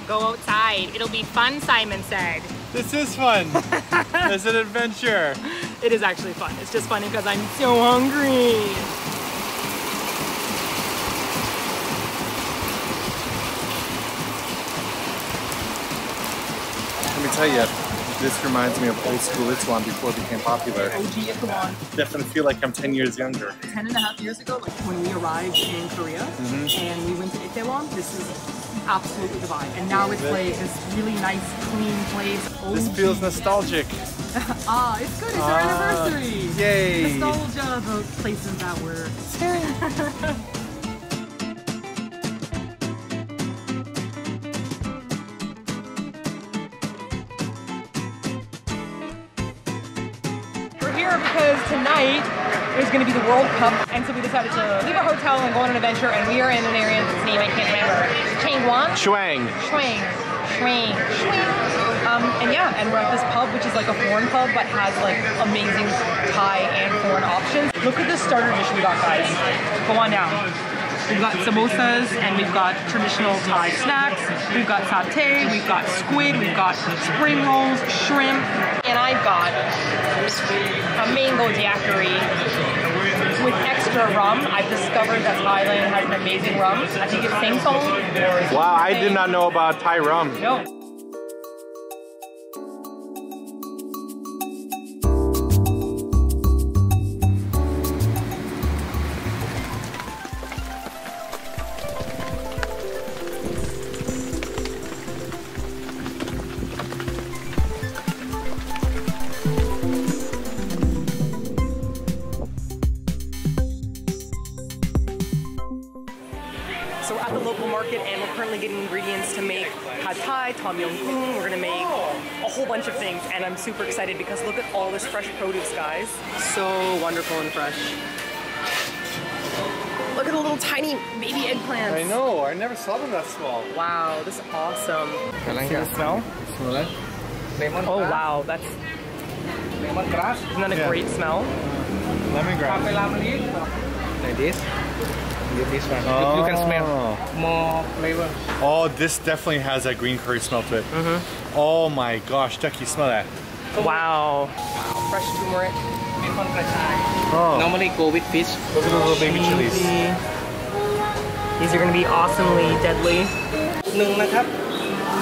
Go outside. It'll be fun, Simon said. This is fun. It's an adventure. It is actually fun. It's just funny because I'm so hungry. Let me tell you, this reminds me of old school Itaewon before it became popular. OG Itaewon. Definitely feel like I'm 10 years younger. 10.5 years ago, like when we arrived in Korea and we went to Itaewon, this is absolutely the vibe. And now it's like this really nice, clean place. This feels nostalgic. It's good. It's our anniversary. Yay. Nostalgia of the places that were. Because tonight there's going to be the World Cup, and so we decided to leave our hotel and go on an adventure, and we are in an area that's name I can't remember. Changwon? Shuang. Shuang. And yeah, and we're at this pub, which is like a foreign pub, but has like amazing Thai and foreign options. Look at this starter dish we got, guys. Go on down. We've got samosas, and we've got traditional Thai snacks. We've got satay, we've got squid, we've got spring rolls, shrimp, and I've got a mango daiquiri with extra rum. I've discovered that Thailand has an amazing rum. I think it's Sing Song. Wow, I did not know about Thai rum. No. So we're at the local market and we're currently getting ingredients to make pad thai, tom yum goong. We're gonna make a whole bunch of things, and I'm super excited because look at all this fresh produce, guys. So wonderful and fresh. Look at the little tiny baby eggplants. I know, I never saw them that small. Wow, this is awesome. See the smell? Lemon Oh wow, that's grass. isn't that a great smell? Lemongrass. Like this. This one. Oh. You can smell more flavor. Oh, this definitely has that green curry smell to it. Oh my gosh, Ducky, smell that. Wow. Fresh turmeric. Oh. Normally go with fish. Look at the little baby chilies. These are gonna be awesomely deadly.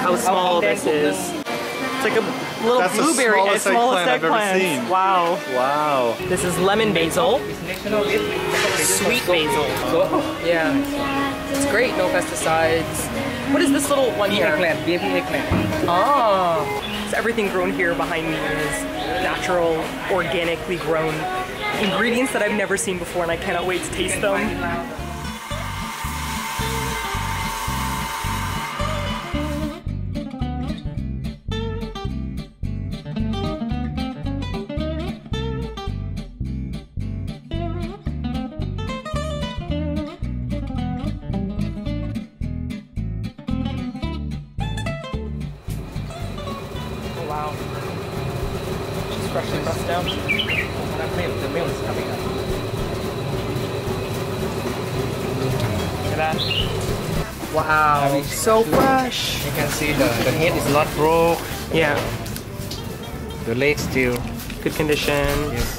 How small this is. It's like a little That's blueberry, the as small as I've ever eggplant. seen. Wow. Wow. This is lemon basil. Sweet basil. Yeah. It's great, no pesticides. What is this little one here? Eggplant, baby eggplant. Oh. So everything grown here behind me is natural, organically grown ingredients that I've never seen before, and I cannot wait to taste them. Wow. Just freshly pressed down. The milk is coming up. Look at that. Wow. So fresh. You can see the head is not broke. Yeah. The legs still. Good condition. Yes.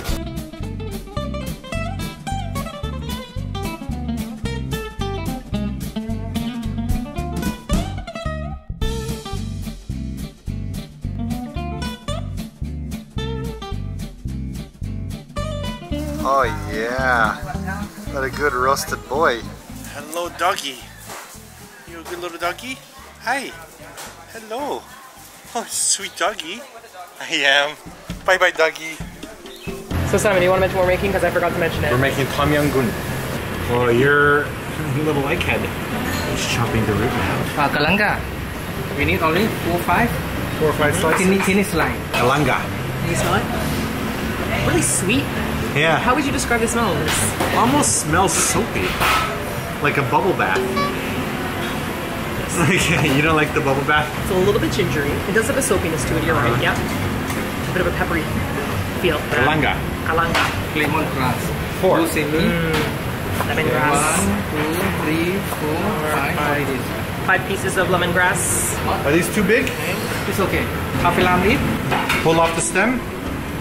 Oh yeah, what a good roasted boy. Hello doggy. You a good little doggy? Hi. Hello. Oh, sweet doggy. I am. Bye bye doggy. So Simon, do you want to mention what we're making? Because I forgot to mention it. We're making tom yum goong. Well, you're a little egghead. Just chopping the root now. Kalanga. We need only 4 or 5. 4 or 5 slices. Thin slice. Kalanga. Can you smell it? Really sweet. Yeah. How would you describe the smell of this? Almost smells soapy. Like a bubble bath. You don't like the bubble bath? It's a little bit gingery. It does have a soapiness to it, you're right, yep. A bit of a peppery feel. Kalanga. Kalanga. Lemongrass. 4. Semi. Lemongrass. 1, 2, 3, 4, 5. 5 pieces of lemongrass. Are these too big? It's okay. KAFFIR leaf? Pull off the stem?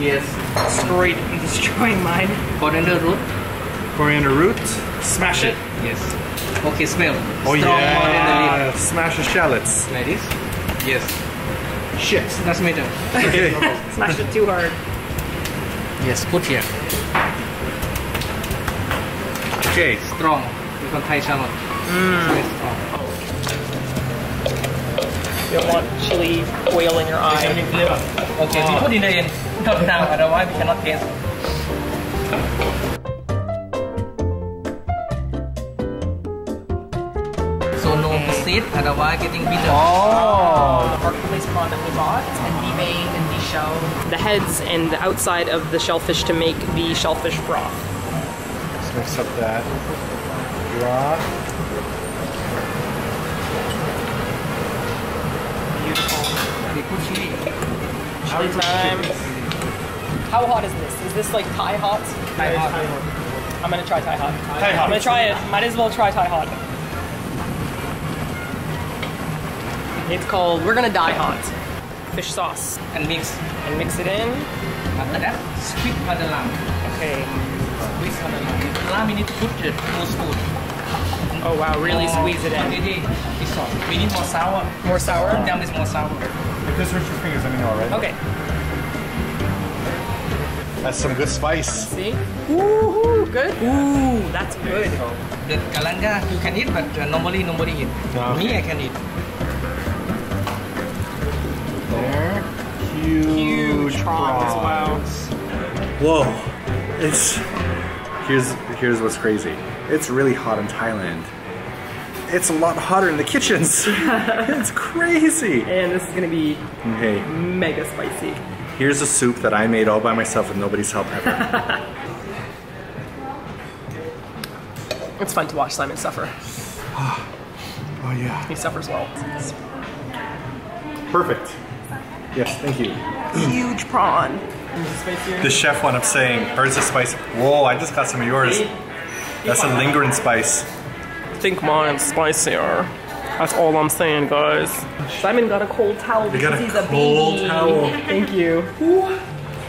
Yes. Destroying mine. Coriander root? Coriander root? Smash it. Yes. Okay, smell. Oh Strong coriander yeah! leaf. Smash the shallots. Like this? Yes. Shit. That's better. Okay. Smashed it too hard. Yes, put here. Okay. Strong. You can Thai shallot. Very strong. You don't want chili oil in your eye. Okay, we put in the end. Not now, otherwise we cannot taste. So no seed, otherwise getting bitter. Oh, the marketplace prawn that we bought and deveined and deshelled. The heads and the outside of the shellfish to make the shellfish broth. Let's mix up that broth. Beautiful. We put chili. Chili time. How hot is this? Is this like Thai hot? Thai hot. I'm gonna try Thai hot. Thai hot. I'm gonna try it. Might as well try Thai hot. It's called We're Gonna Die Hot. Fish sauce. And mix. And mix it in. After that, squeeze the lamb. Okay. Squeeze the lamb. Lamb, we need to put the 2 spoons. Oh wow, really squeeze it in. It's soft. We need more sour. More sour? Yum is more sour. If this hurts your fingers, let me know, alright? Okay. That's some good spice. See? Ooh, good. Ooh, that's good. The kalanga you can eat, but normally nobody eat. Okay. Me, I can eat. There. Huge prawns, wow. Whoa. Here's what's crazy. It's really hot in Thailand. It's a lot hotter in the kitchens. It's crazy. And this is gonna be Okay. mega spicy. Here's a soup that I made all by myself with nobody's help ever. It's fun to watch Simon suffer. Oh yeah. He suffers well. Perfect. Yes, thank you. Huge prawn. The chef wound up saying, "Where's the spice?" Whoa, I just got some of yours. That's a lingering spice. Think mine's spicier. That's all I'm saying, guys. Simon got a cold towel because he's a baby. Towel. Thank you.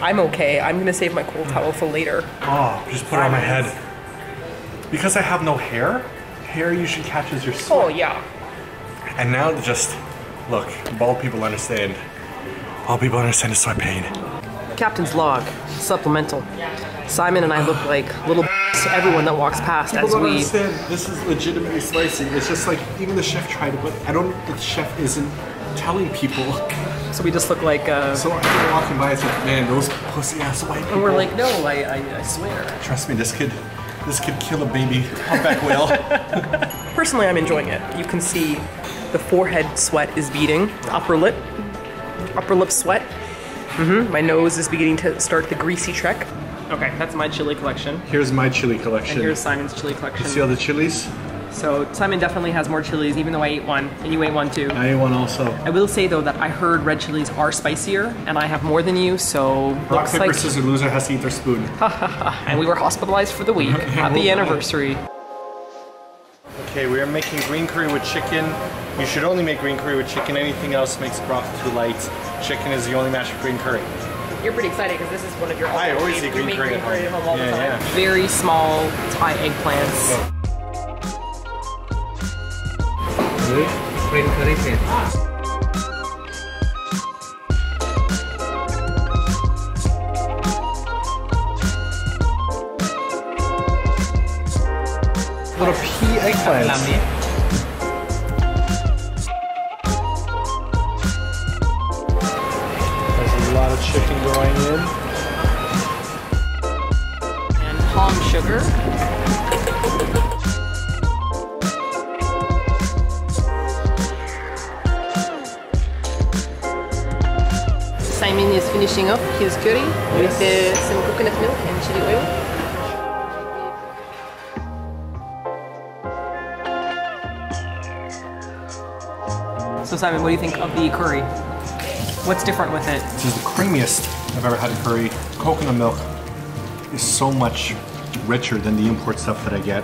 I'm okay. I'm gonna save my cold towel for later. Oh, just put it on my head. Because I have no hair, hair usually catches your sweat. Oh yeah. And now just, look, bald people understand. Bald people understand the sweat pain. Captain's log, supplemental. Simon and I look like little to everyone that walks past People as don't we... understand, this is legitimately spicy. It's just like, even the chef tried it, but I don't, the chef isn't telling people. So we just look like... So I'm walking by, it's like, man, those pussy ass white people. And we're like, no, I swear. Trust me, this kid kill a baby humpback whale. Personally, I'm enjoying it. You can see the forehead sweat is beating. Upper lip sweat. My nose is beginning to start the greasy trek. Okay, that's my chili collection. Here's my chili collection. And here's Simon's chili collection. You see all the chilies? So Simon definitely has more chilies, even though I ate one, and you ate one too. I ate one also. I will say though that I heard red chilies are spicier, and I have more than you, so Rock, looks paper, like... scissors, loser has to eat their spoon. And we were hospitalized for the week. Happy anniversary. Okay, we are making green curry with chicken. You should only make green curry with chicken. Anything else makes broth too light. Chicken is the only match for green curry. You're pretty excited because this is one of your... I always eat green curry at home. all the time. Yeah. Very small Thai eggplants. Green curry paste. Little pea eggplants. There's a lot of chicken going in. And palm sugar. Simon is finishing off his curry with some coconut milk and chili oil. So Simon, what do you think of the curry? What's different with it? This is the creamiest I've ever had in curry. Coconut milk is so much richer than the import stuff that I get.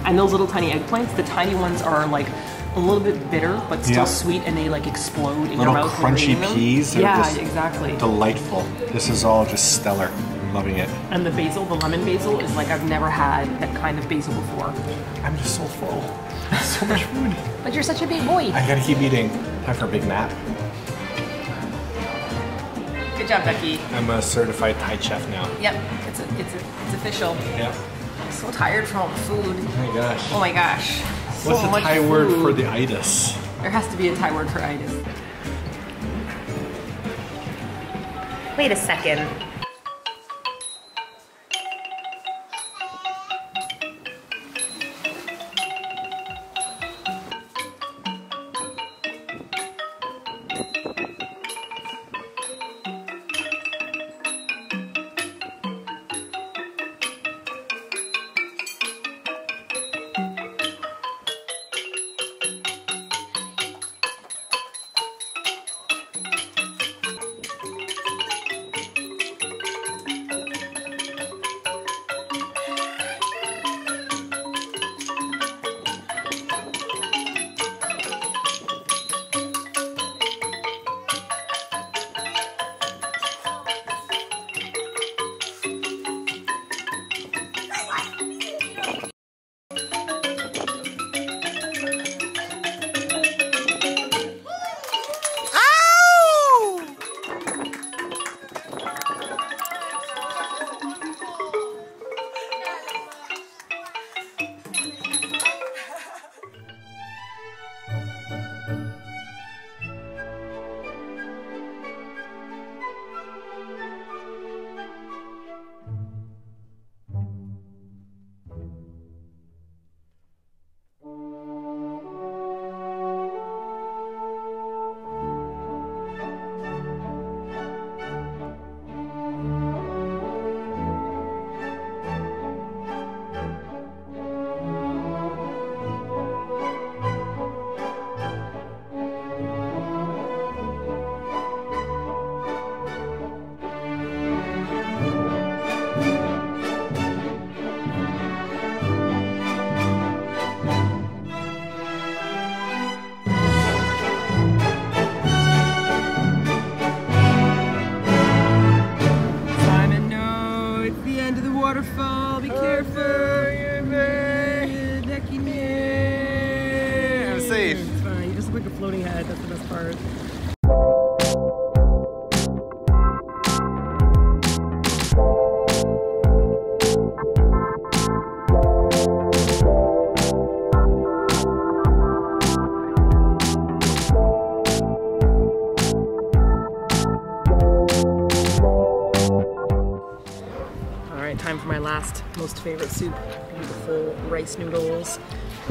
And those little tiny eggplants, the tiny ones are like a little bit bitter, but still sweet, and they like explode in your mouth. Little crunchy peas. Yeah, exactly. Delightful. This is all just stellar. I'm loving it. And the basil, the lemon basil, is like I've never had that kind of basil before. I'm just so full. So much food. But you're such a big boy. I gotta keep eating. Time for a big nap. Good job, Becky. I'm a certified Thai chef now. Yep, it's official. Yep. I'm so tired from all the food. Oh my gosh. Oh my gosh. What's the Thai word for the itis? There has to be a Thai word for itis. Wait a second. Waterfall, be careful. I'm safe. It's fine. You just look like a floating head. That's the best part. Time for my last, most favorite soup. Beautiful rice noodles,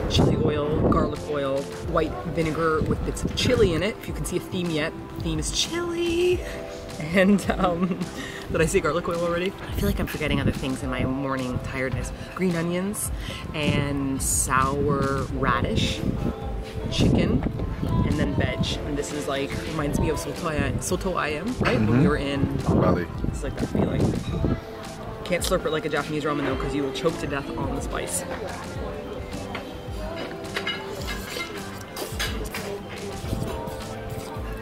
chili oil, garlic oil, white vinegar with bits of chili in it. If you can see a theme yet, the theme is chili. And, did I say garlic oil already? I feel like I'm forgetting other things in my morning tiredness. Green onions and sour radish, chicken, and then veg. And this is like, reminds me of soto ayam, right? When we were in Bali. It's like that feeling. Can't slurp it like a Japanese ramen though, because you will choke to death on the spice.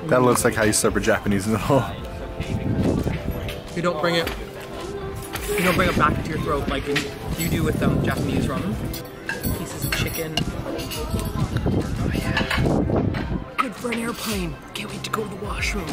That looks like how you slurp a Japanese noodle. You don't bring it back into your throat like you do with Japanese ramen. Pieces of chicken. Oh yeah. Good for an airplane. Can't wait to go to the washroom.